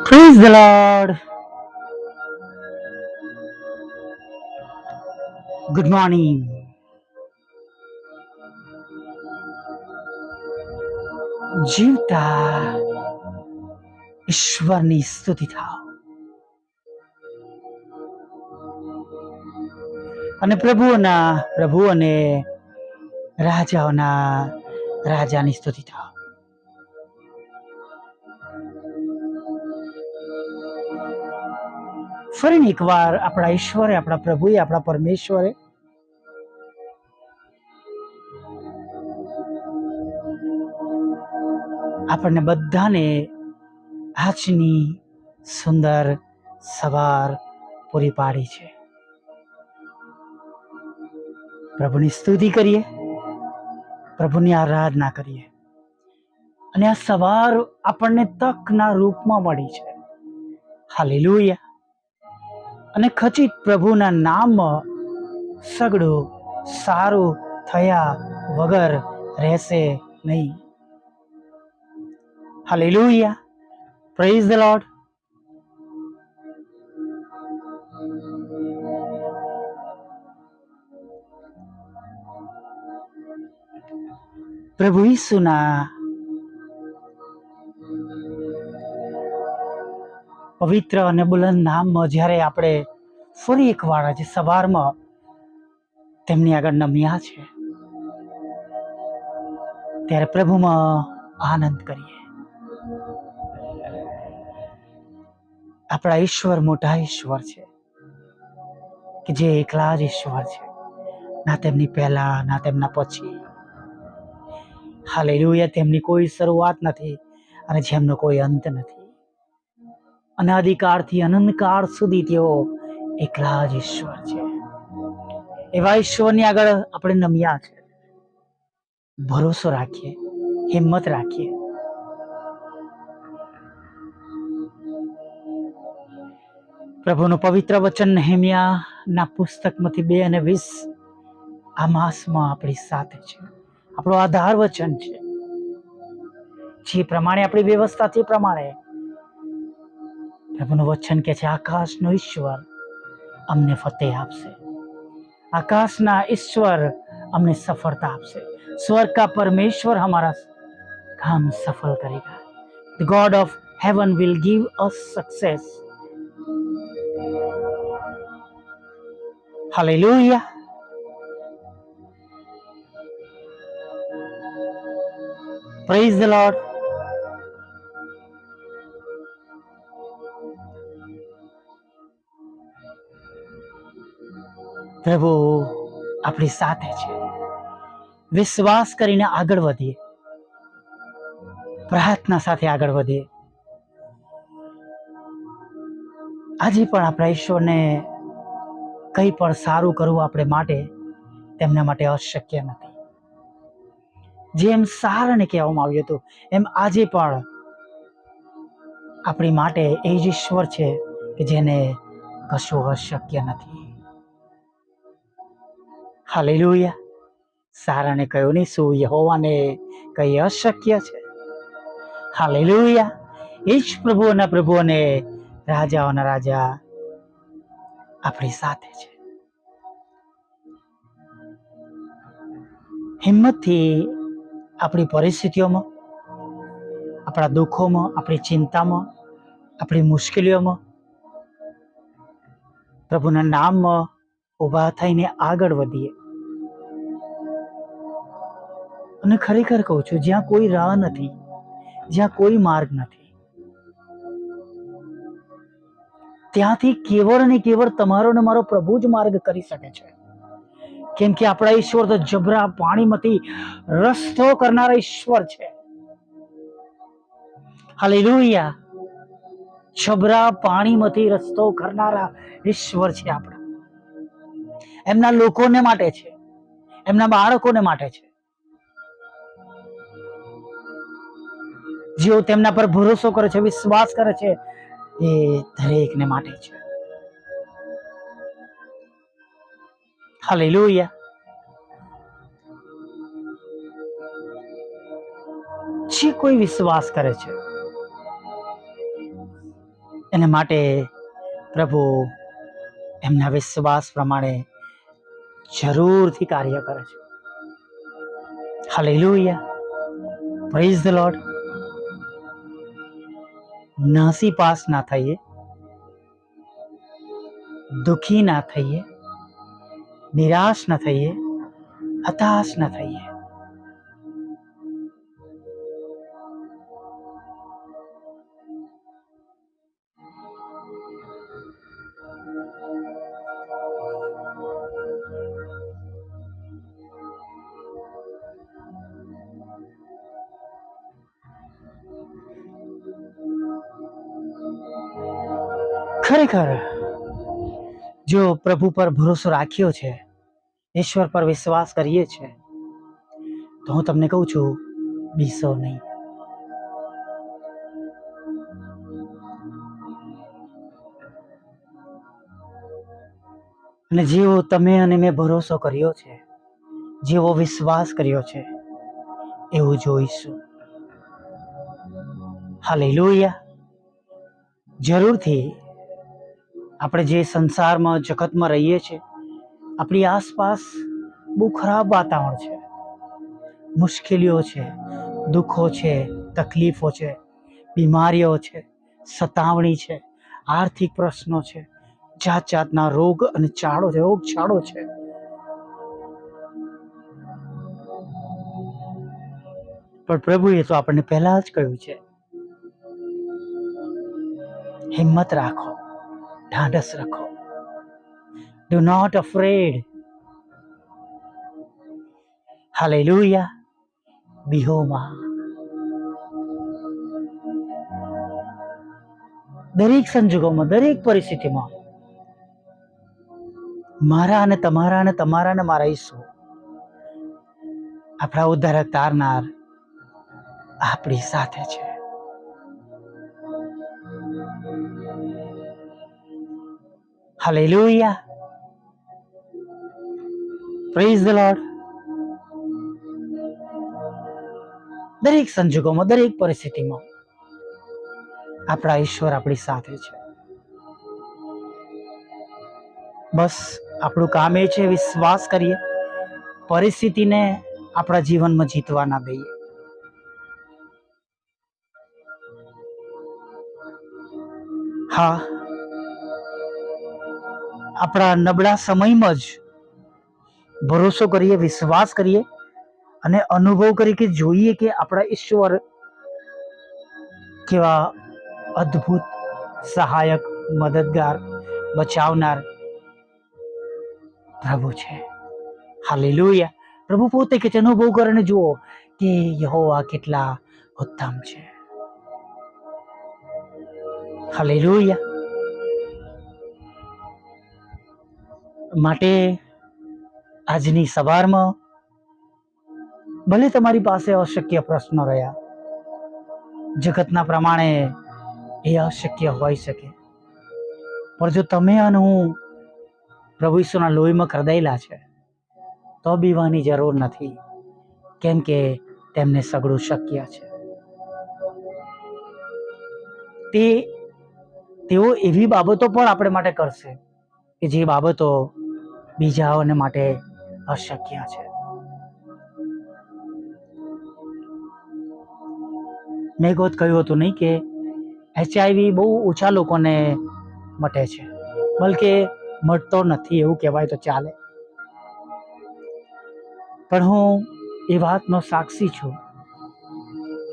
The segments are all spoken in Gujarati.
Praise the Lord. Good morning. જીવતા ઈશ્વરની સ્તુતિ થાવ અને પ્રભુ અને રાજાઓના રાજાની સ્તુતિ થાવ. ફરી એકવાર આપણા ઈશ્વરે, આપણા પ્રભુએ, આપણા પરમેશ્વરે આપણને બધાને આજની સુંદર સવાર પૂરી પાડી છે. પ્રભુની સ્તુતિ કરીએ, પ્રભુની આરાધના કરીએ. અને આ સવાર આપણને તકના રૂપમાં મળી છે. હાલેલુયા. અને ખચિત પ્રભુના નામમાં સગડું સારું થયા વગર રહેશે નહીં. હાલેલુયા. Praise the lord. પ્રભુ ઈસુના પવિત્ર અને બુલંદ નામમાં જ્યારે આપણે ફરી એકવાર આજે સવારમાં તેમની આગળ નમ્યા છે, ત્યારે પ્રભુમાં આનંદ કરીએ. આપણા ઈશ્વર મોટા ઈશ્વર છે, કે જે એકલા જ ઈશ્વર છે, ના તેમની પહેલા ના તેમના પછી. હાલેલુયા. તેમની કોઈ શરૂઆત નથી અને જેમનો કોઈ અંત નથી. અનાદિકાળથી અનંતકાળ સુધી તેઓ એકલા જ ઈશ્વર છે. એવા ઈશ્વરની આગળ આપણે નમ્યા છે. ભરોસો રાખીએ, હિંમત રાખીએ. પ્રભુનું પવિત્ર વચન નેહમ્યાના પુસ્તકમાંથી 2:20 આ માસમાં આપણી સાથે છે. આપણો આધાર વચન છે. જે પ્રમાણે આપણી વ્યવસ્થા તે પ્રમાણે પ્રભુનું વચન કે છે, આકાશનો ઈશ્વર અમને ફતેહ આપશે. આકાશના ઈશ્વર અમને સફળતા આપશે. स्वर्ग का परमेश्वर हमारा काम सफल करेगा. The God of heaven will give us success. Hallelujah. Praise the Lord. પ્રભુ આપણી સાથે છે. વિશ્વાસ કરીને આગળ વધીએ, પ્રાર્થના સાથે આગળ વધીએ. આજે પણ આપણા ઈશ્વરને કંઈ પણ સારું કરવું આપણે માટે તેમના માટે અશક્ય નથી. જેમ સારાને કહેવામાં આવ્યું હતું, એમ આજે પણ આપણી માટે એ જ ઈશ્વર છે કે જેને કશું અશક્ય નથી. હાલેલુયા. સારાને કહ્યું નહીં, શું યહોવાને કઈ અશક્ય છે? હાલેલુયા. એ જ પ્રભુઓના પ્રભુ અને રાજાઓના રાજા આપણી સાથે છે. હિંમતથી આપણી પરિસ્થિતિઓમાં, આપણા દુઃખોમાં, આપણી ચિંતામાં, આપણી મુશ્કેલીઓમાં પ્રભુના નામમાં ઊભા થઈને આગળ વધીએ. અને ખરેખર કહું છું, જ્યાં કોઈ રાહ નથી, જ્યાં કોઈ માર્ગ નથી, ત્યાંથી કેવળ અને કેવળ તમારો ને મારો પ્રભુ જ માર્ગ કરી શકે છે. કેમ કે આપણા ઈશ્વર તો જબરા પાણીમાંથી રસ્તો કરનારા ઈશ્વર છે. હાલેલુયા. જબરા પાણીમાંથી રસ્તો કરનારા ઈશ્વર છે આપણા. એમના લોકોને માટે છે, એમના બાળકોને માટે છે, જેઓ તેમના પર ભરોસો કરે છે, વિશ્વાસ કરે છે, એ દરેકને માટે છે. હાલેલુયા. જે કોઈ વિશ્વાસ કરે છે, એના માટે પ્રભુ એમના વિશ્વાસ પ્રમાણે જરૂરથી કાર્ય કરે છે. Hallelujah, praise the lord. નાસીપાસ ના થઈએ, દુખી ના થઈએ, નિરાશ ના થઈએ, હતાશ ના થઈએ. ખરેખર જો પ્રભુ પર ભરોસો રાખ્યો છે, ઈશ્વર પર વિશ્વાસ કરીએ છે, તો હું તમને કહું છું, બીસો નહીં. અને જેવો તમે અને મેં ભરોસો કર્યો છે, જેવો વિશ્વાસ કર્યો છે, એવું જોઈશું. હાલેલુયા. જરૂરથી આપણે જે સંસારમાં જગતમાં રહીએ છીએ, આપણી આસપાસ બહુ ખરાબ વાતાવરણ છે, મુશ્કેલીઓ છે, દુઃખો છે, તકલીફો છે, બીમારીઓ છે, સતાવણી છે, આર્થિક પ્રશ્નો છે, જાત જાતના રોગ અને રોગચાળો છે. પણ પ્રભુએ તો આપણને પહેલા જ કહ્યું છે, હિંમત રાખો, ઢાઢસ રાખો. Do not afraid. Hallelujah. બિહોમાં દરેક સંજોગોમાં, દરેક પરિસ્થિતિમાં મારા અને મારા ઈસુ, આપણા ઉદ્ધારક તારનાર આપણી સાથે છે. Hallelujah, praise the lord. દરેક સંજોગોમાં, દરેક પરિસ્થિતિમાં આપણા ઈશ્વર આપણી સાથે છે. બસ આપણું કામ એ છે, વિશ્વાસ કરીએ, પરિસ્થિતિને આપણા જીવનમાં જીતવા ના દઈએ. હા, આપણા નબળા સમયમાં જ ભરોસો કરીએ, વિશ્વાસ કરીએ અને અનુભવ કરીએ કે જોઈએ કે આપણા ઈશ્વર કેવા અદ્ભુત સહાયક, મદદગાર, બચાવનાર પ્રભુ છે. હાલેલુયા. પ્રભુ પોતે કે અનુભવ કરીને જુઓ કે યહોવા કેટલા ઉત્તમ છે. હાલેલુયા. માટે આજની સવારમાં ભલે તમારી પાસે અશક્ય પ્રશ્નો રહ્યા, જગતના પ્રમાણે એ અશક્ય હોઈ શકે, પણ જો તમે અને હું પ્રભુ ઈસુના લોહીમાં ખરદાયેલા છે, તો બીવાની જરૂર નથી, કેમ કે તેમને સગળું શક્ય છે. તેઓ એવી બાબતો પણ આપણે માટે કરશે કે જે બાબતો બીજાઓને માટે અશક્ય છે. મેં ગોત કહ્યું હતું નહીં કે HIV બહુ ઓછા લોકોને મટે છે, બલકે મટતો નથી એવું કહેવાય તો ચાલે. પણ હું એ વાતનો સાક્ષી છું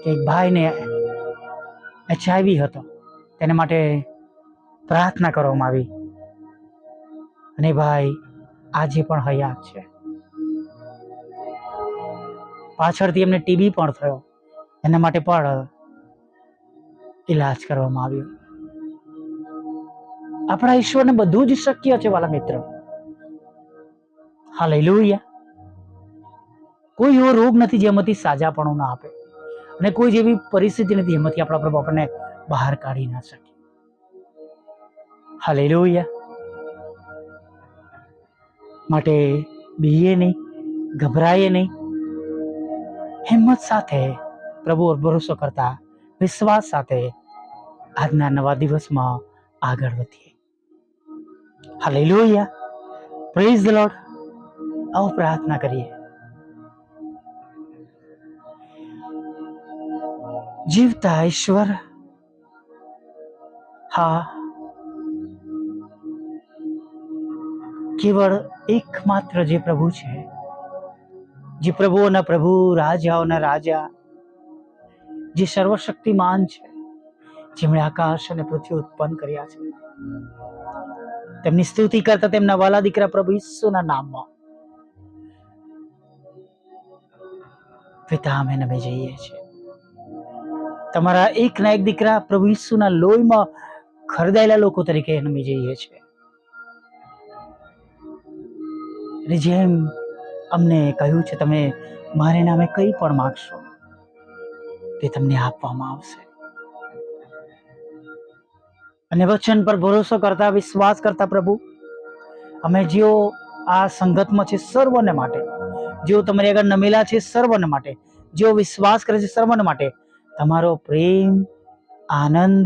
કે એક ભાઈને HIV હતો, તેને માટે પ્રાર્થના કરવામાં આવી અને ભાઈ આજે પણ હયાત છે. પાછળથી એમને TB પણ થયો, એના માટે પણ ઈલાજ કરવામાં આવ્યો. આપણા ઈશ્વરને બધું જ શક્ય છે વાલા મિત્ર. હાલેલુયા. કોઈ એવો રોગ નથી જેમાંથી સાજાપણું ના આપે, અને કોઈ જેવી પરિસ્થિતિ નથી જેમાંથી આપણા પ્રભુ આપણને બહાર કાઢી ના શકે. હાલેલુયા. માટે બીએ નહીં, ગભરાઈએ નહીં, હિંમત સાથે પ્રભુ પર ભરોસો કરતા, વિશ્વાસ સાથે આજના નવા દિવસમાં આગળ વધીએ. Hallelujah, praise the lord. આવો પ્રાર્થના કરીએ. જીવતા ઈશ્વર, હા, કેવળ એકમાત્ર જે પ્રભુ છે, જે પ્રભુઓના પ્રભુ, રાજાઓના રાજા, જે સર્વશક્તિમાન છે, જેમણે આકાશ અને પૃથ્વી ઉત્પન્ન કર્યા છે, તેમની સ્તુતિ કરતા તેમના વાલા દીકરા પ્રભુ ઈસુના નામમાં પિતા અમે નમે જઈએ છીએ. તમારા એકના એક દીકરા પ્રભુ ઈસુના લોહીમાં ખરીદાયેલા લોકો તરીકે નમી જઈએ છીએ. અને જેમ અમને કહ્યું છે, તમે મારે નામે કંઈ પણ માગશો તે તમને આપવામાં આવશે. અને વચન પર ભરોસો કરતા, વિશ્વાસ કરતા પ્રભુ, અમે જેઓ આ સંગતમાં છે સર્વને માટે, જેઓ તમારી આગળ નમેલા છે સર્વને માટે, જેઓ વિશ્વાસ કરે છે સર્વને માટે તમારો પ્રેમ, આનંદ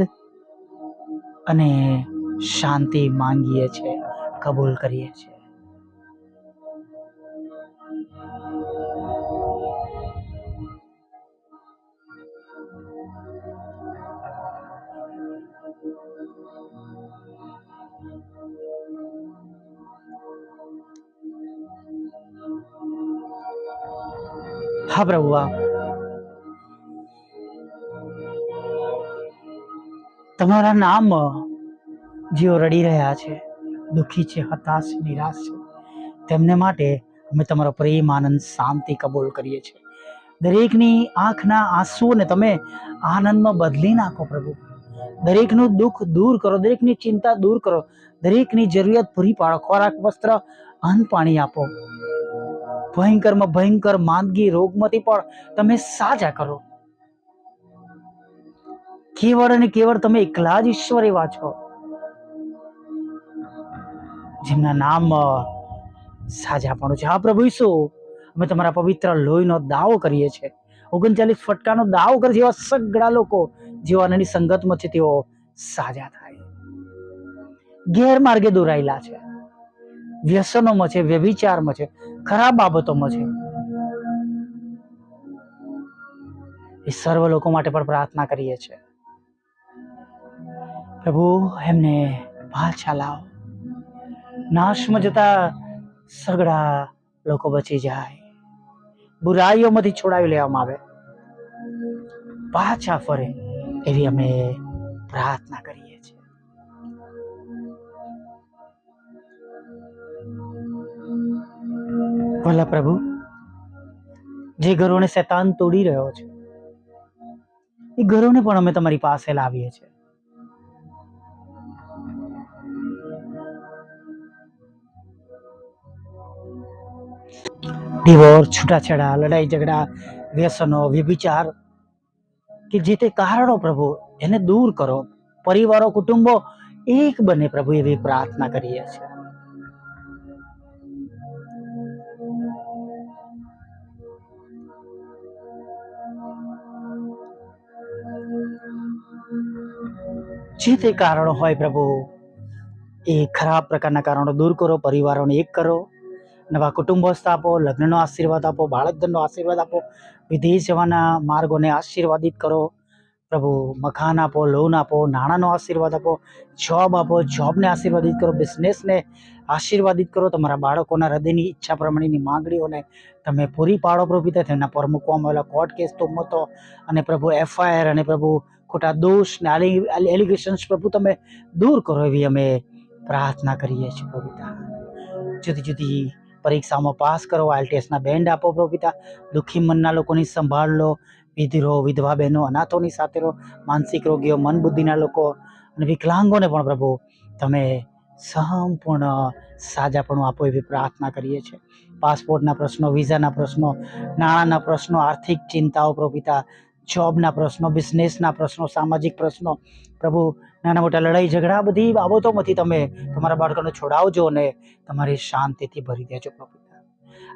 અને શાંતિ માંગીએ છીએ, કબૂલ કરીએ છીએ. હા પ્રભુ, તમારા નામ જેઓ રડી રહ્યા છે, દુઃખી છે, હતાશ, નિરાશ છે, તેમને માટે અમે તમારો પ્રેમ, આનંદ, શાંતિ કબૂલ કરીએ છીએ. દરેકની આંખના આંસુઓને તમે આનંદમાં બદલી નાખો પ્રભુ. દરેકનું દુઃખ દૂર કરો, દરેકની ચિંતા દૂર કરો, દરેકની જરૂરિયાત પૂરી પાડો. ખોરાક, વસ્ત્ર, અન્ન, પાણી આપો. ભયંકરમાં ભયંકર માંદગી, રોગમાંથી પણ તમે સાજા કરો. કેવળ અને કેવળ તમે એકલા જ ઈશ્વર એવા છો, જેમના નામ સાજાપણું છે. હા પ્રભુ ઈસુ, અમે તમારા પવિત્ર લોહીનો દાવો કરીએ છીએ. 39 ફટકાનો દાવો કરે છે, એવા સગળા લોકો જેઓ આની સંગતમાં છે તેઓ સાજા થાય. ગેરમાર્ગે દોરાયેલા છે, વ્યસનોમાં છે, વ્યભિચારમાં છે, ખરાબ બાબતોમાં છે, એ સર્વ લોકો માટે પણ પ્રાર્થના કરીએ છીએ. પ્રભુ, એમને પાછા લાવો. નાશમાં જતા સગડા લોકો બચી જાય, બુરાઈઓમાંથી છોડાવી લેવામાં આવે, પાછા ફરે એવી અમે પ્રાર્થના કરીએ છીએ. ભલા પ્રભુ, જે ઘરોને શૈતાન તોડી રહ્યો છે, એ ઘરોને પણ અમે તમારી પાસે લાવીએ છીએ. ડિવોર્સ, છૂટાછેડા, લડાઈ ઝઘડા, વ્યસનો, વ્યભિચાર કે જે તે કારણો પ્રભુ એને દૂર કરો. પરિવારો, કુટુંબો એક બને પ્રભુ, એવી પ્રાર્થના કરીએ છીએ. જે તે કારણો હોય પ્રભુ, એ ખરાબ પ્રકારના કારણો દૂર કરો, પરિવારોને એક કરો, નવા કુટુંબો સ્થાપો, લગ્નનો આશીર્વાદ આપો, બાળકધનનો આશીર્વાદ આપો, વિદેશ જવાના માર્ગોને આશીર્વાદિત કરો પ્રભુ. મકાન આપો, લોન આપો, નાણાંનો આશીર્વાદ આપો, જોબ આપો, જોબને આશીર્વાદિત કરો, બિઝનેસને આશીર્વાદિત કરો. તમારા બાળકોના હૃદયની ઈચ્છા પ્રમાણેની માંગણીઓને તમે પૂરી પાડો પ્રભુ પિતા. તેમના પર મૂકવામાં આવેલા કોર્ટ કેસ, તોમતો અને પ્રભુ FIR અને પ્રભુ ખોટા દોષ ને એલિગેશન્સ પ્રભુ તમે દૂર કરો એવી અમે પ્રાર્થના કરીએ છીએ પ્રભુ પિતા. જુદી જુદી પરીક્ષામાં પાસ કરો, IELTSના બેન્ડ આપો પ્રભુ પિતા. દુઃખી મનના લોકોની સંભાળ લો, વિધરો, વિધવા બહેનો, અનાથોની સાથે રહો, માનસિક રોગીઓ, મન બુદ્ધિના લોકો અને વિકલાંગોને પણ પ્રભુ તમે સંપૂર્ણ સાજાપણું આપો એવી પ્રાર્થના કરીએ છીએ. પાસપોર્ટના પ્રશ્નો, વિઝાના પ્રશ્નો, નાણાંના પ્રશ્નો, આર્થિક ચિંતાઓ પ્રભુ પિતા, જોબના પ્રશ્નો, બિઝનેસના પ્રશ્નો, સામાજિક પ્રશ્નો પ્રભુ, નાના મોટા લડાઈ ઝઘડા, બધી બાબતોમાંથી તમે તમારા બાળકોને છોડાવજો અને તમારી શાંતિથી ભરી દેજો પ્રભુ પિતા.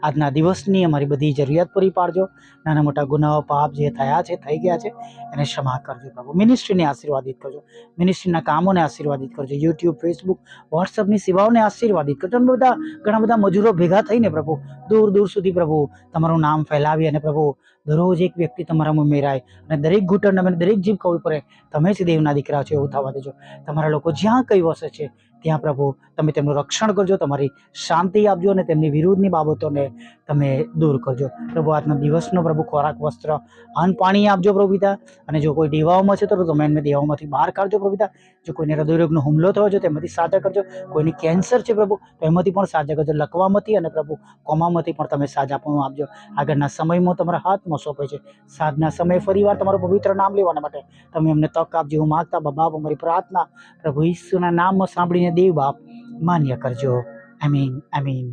આજના દિવસની અમારી બધી જરૂરિયાત પૂરી પાડજો. નાના મોટા ગુનાઓ પાપ જે થયા છે, થઈ ગયા છે, એને ક્ષમા કરજો પ્રભુ. મિનિસ્ટ્રીને આશીર્વાદિત કરજો, મિનિસ્ટ્રીના કામોને આશીર્વાદિત કરજો, યુટ્યુબ, ફેસબુક, વોટ્સઅપની સેવાઓને આશીર્વાદિત કરજો. અને ઘણા બધા મજૂરો ભેગા થઈને પ્રભુ દૂર દૂર સુધી પ્રભુ તમારું નામ ફેલાવી અને પ્રભુ દરરોજ એક વ્યક્તિ તમારામાં ઉમેરાય અને દરેક ઘૂંટણ અને દરેક જીભ ખબર પડે તમે જ દેવના દીકરા છો એવું થવા દેજો. તમારા લોકો જ્યાં કઈ વસે છે ત્યાં પ્રભુ તમે તેમનું રક્ષણ કરજો, તમારી શાંતિ આપજો અને તેમની વિરુદ્ધની બાબતોને તમે દૂર કરજો પ્રભુ. આજના દિવસનો પ્રભુ ખોરાક, વસ્ત્ર, અન્ન, પાણી આપજો પ્રભુ પિતા. અને જો કોઈ દેવાઓમાં છે તો તમે એમને દેવાઓમાંથી બહાર કાઢજો પ્રભુ પિતા. જો કોઈને હૃદયરોગનો હુમલો થયો છે તો એમાંથી સાજા કરજો, કોઈને કેન્સર છે પ્રભુ તો એમાંથી પણ સાજા કરજો, લકવામાંથી અને પ્રભુ કોમામાંથી પણ તમે સાજાપણું આપજો. આગળના સમયમાં તમારા હાથમાં સોંપે છે. સાંજના સમયે ફરીવાર તમારું પવિત્ર નામ લેવાના માટે તમે અમને તક આપજો. હું માગતા બાપ અમારી પ્રાર્થના પ્રભુ ઈસુના નામમાં સાંભળીને દેવ બાપ માન્ય કરજો. આમીન, આમીન,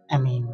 આમીન.